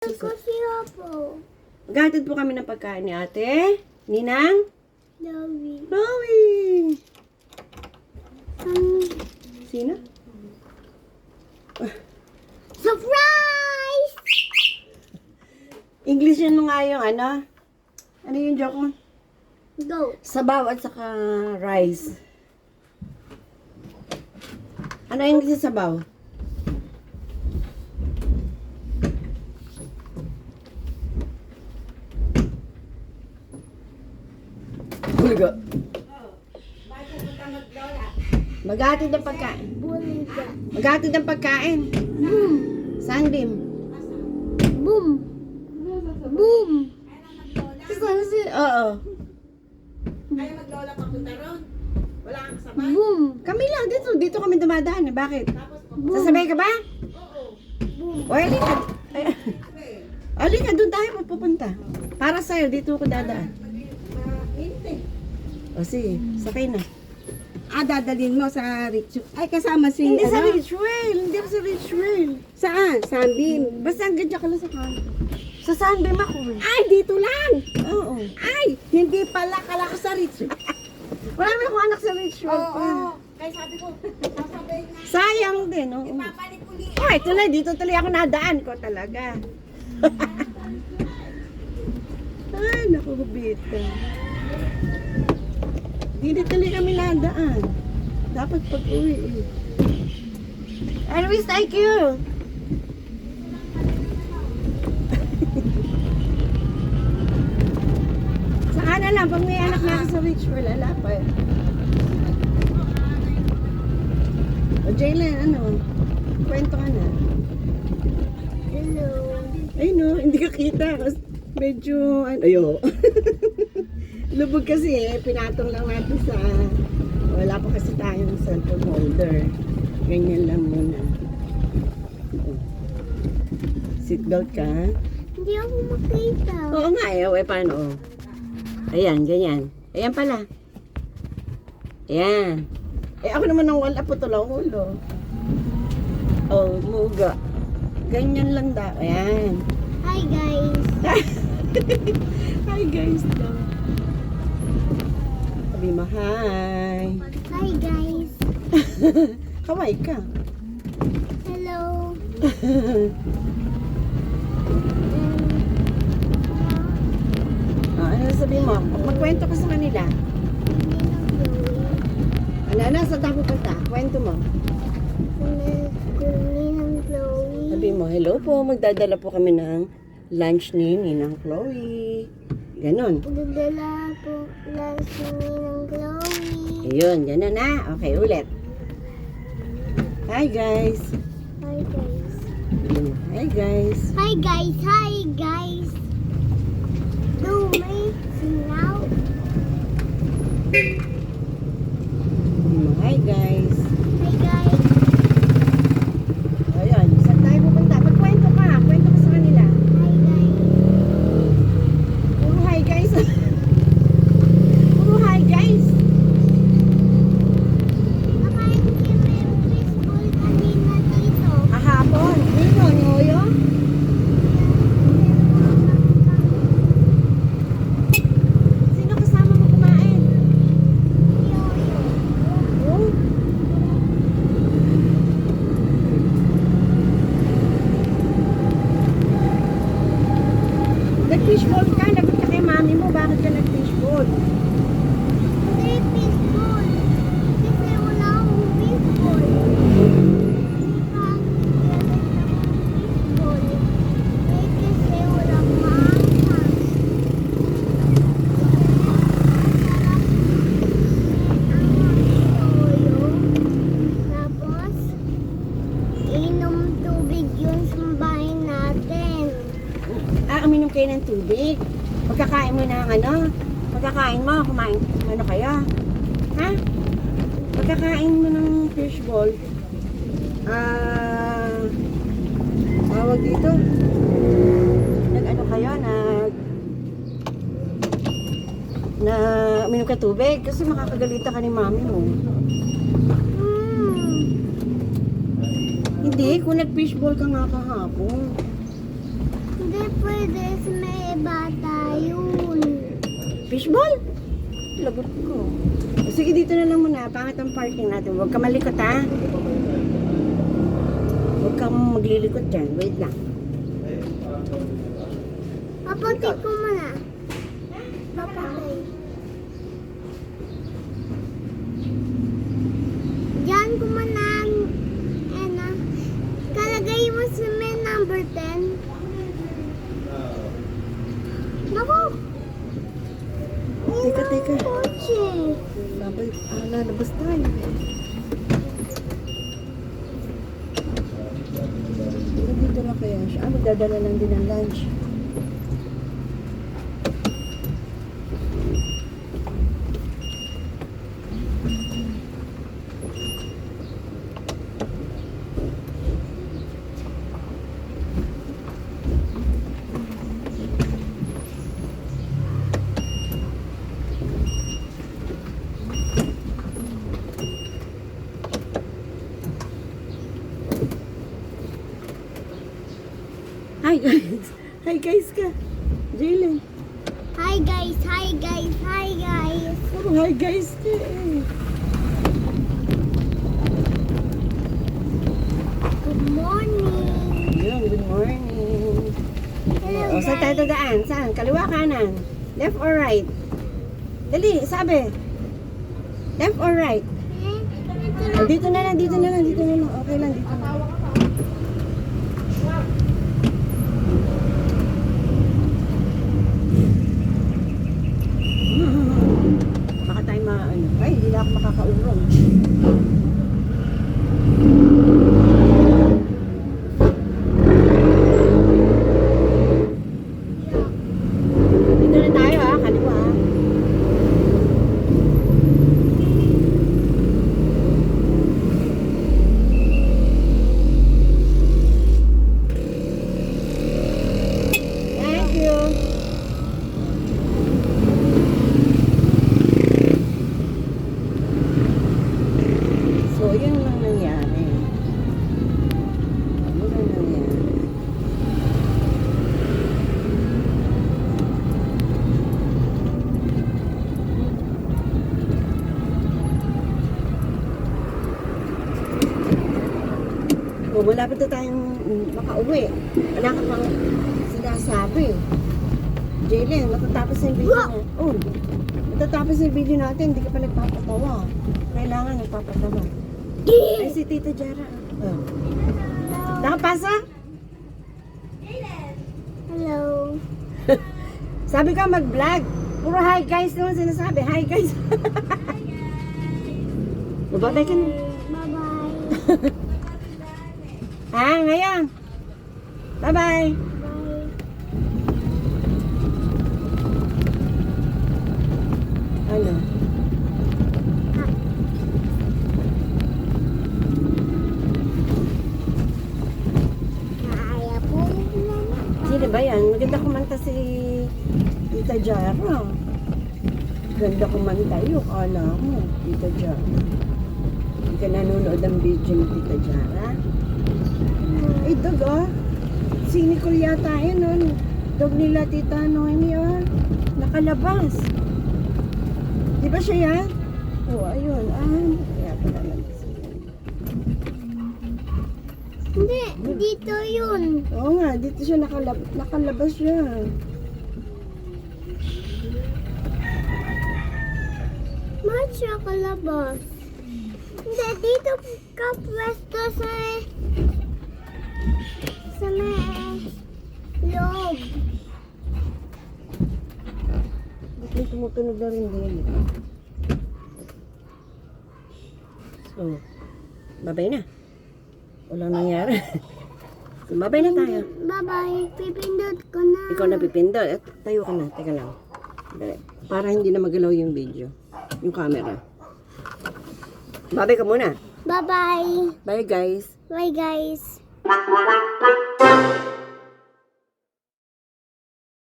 Kasi po. Maghatid po kami ng pagkain ni ate. Ninang? Lovey. Chloe! Sino? Surprise! English yun nga yung ano? Ano yung joke mo? Go. Sabaw at saka rice. Ano yung English sa sabaw? Bulga. Maghatid ng pagkain. Bulga. Maghatid ng pagkain. Boom. Sunbeam. Boom. Boom. Oo. Kaya maglola papunta ron. Wala kang kasabay. Boom. Kami lang dito kami dumadaan. Bakit? Tapos Sasabay ka ba? oo. Boom. O, halika. Ay, halika, doon tayo pupunta. Para sa'yo, dito ako dadaan. Hindi. O, sige, sakay na. Dadalhin mo sa ritual. Ay, kasama si Hindi sa ritual. Hindi sa ritual. Saan? Sunbeam. Basta hanggang dyan ka lang sa kanto. Sa Sunbeam ako eh. Ay, dito lang. Oo. Ay, hindi pala. Kala ko sa ritual. Marami akong anak sa ritual pa. Kaya sabi ko, sasabay na. Sayang din, oo. Papalit uli. Oh, tuloy, dito tuloy ako nadaan ko talaga. Ay, naku, bita. Dito tuloy kami nadaan. Dapat pag-uwi eh. Anyways, thank you. Saka na lang, pag may anak na ako sa ritual, ala pa eh. O, Jaylen, ano? Kwento ka na. Hello. Ay no, hindi ka kita kasi medyo ayo. Lubog kasi pinatong lang natin sa wala pa kasi tayong cellphone holder. Ganyan lang muna. Seatbelt ka. Hindi ako makita. Oo nga paano? Ayan, ganyan. Ayan pala. Ayan. Ako naman ang wala po tulang ulo. Oh, muga. Ganyan lang daw. Ayan. Hi guys. Hi guys daw. Sabi mo, hi. Hi guys. Kaway ka. Hello. Ano sabi mo? Magkwento ka sa kanila. Ano, sa tapo pa ta? Kwento mo. Ninang Chloe. Sabi mo, hello po, magdadala po kami ng lunch ni Ninang Chloe. Ganon. Nagdala po lang si Ninang Chloe. Ayun, ganon na. Okay, ulit. Hi guys. Hi guys. Hi guys. Hi guys. Hi guys. Do me now. Hi guys. Hi guys. Ayun, saan tayo pupunta? Magkwento ka. Kwento ka sa kanila. Hi guys. Puro hi guys. Puro hi guys. Nakain kami yung baseball kanina dito. Kahapon. Dito, ni Oyo. Sino kasama mo kumain? Oh. Nag-fishball ka. Lagot ka kay mami mo. Bakit ka nag-fishball? Hindi baseball. Kasi wala akong baseball. Hindi pa ako galit ng baseball. Eh kasi wala maangas. Tapos, inom tubig yun sa bahay natin. Uminom kayo ng tubig. Pagkakain mo ng ano? Pagkakain mo, kumain. Ano kaya? Ha? Pagkakain mo ng fishball, tawag dito. Nag-ano kayo? Uminom ka tubig kasi makakagalita ka ni mami mo. Hindi, kung nag-fishball ka nga kahapon. Hindi pwede sa may bata yun. Fishball? Lagot ko. O, sige, dito na lang muna. Pangit ang parking natin. Huwag ka malikot, ha? Huwag kang maglilikot dyan. Wait lang. Papatay ko muna. Papatay. Diyan ko muna kalagay mo sa may number 10. Naku! Teka, teka. Kotse. Lalabas tayo. Dito na kaya siya. Magdadala lang din ng lunch. Hi guys! Hi guys ka! Jalen! Hi guys, hi guys, hi guys. Oh, hi guys ka eh! Good morning. Yun, good morning! Hello O, saan tayo guys. dadaan? Saan? Kaliwa, kanan? Left or right? Dali, sabi! Left or right? Oh, dito na lang, dito na lang, dito na lang. Okay lang, dito na lang. Baka tayo maano. Ay, hindi na ako makakaurong. Dito na tayo ha, kaliwa. Thank you. So, yun lang nangyari. Yun lang nangyari. O, malapit na tayong makauwi. Wala ka pang sinasabi. Jalen, matatapos na yung video na. Oh, matatapos na yung video natin. Hindi ka pa nagpapatawa. Kailangan nagpapatawa. Ay, si Tita Jara. Oh. Nakapasa? Hello. Sabi ka mag-vlog. Puro hi guys naman sinasabi. Hi guys. Babay ka na. Bye-bye. Ha, ngayon. Bye-bye. Bye. Ano? Kaya po na. Sino ba yan? Maganda kumanta si Tita Jara. Ganda kumanta yun. Kala mo, Tita Jara. Hindi ka nanonood ang video ni Tita Jara. Ay, dog oh. Si Nicole yata yun oh. Dog nila Tita Noemi oh. Nakalabas. Di ba siya yan? Oo, ayun. Kaya pala lang. Hindi, dito yun. Oo nga, dito siya nakalabas siya. Bakit siya kalabas? Hindi, dito ka pwesto sa may loob. Ba't may tumutunog na rin din? So, babay na. Walang nangyari. So, babay na tayo. Bye-bye. Pipindot ko na. Ikaw na pipindot. At tayo ka na. Teka lang. Dali. Para hindi na magalaw yung video. Yung camera. Babay ka muna. Bye-bye. Bye guys. Bye guys.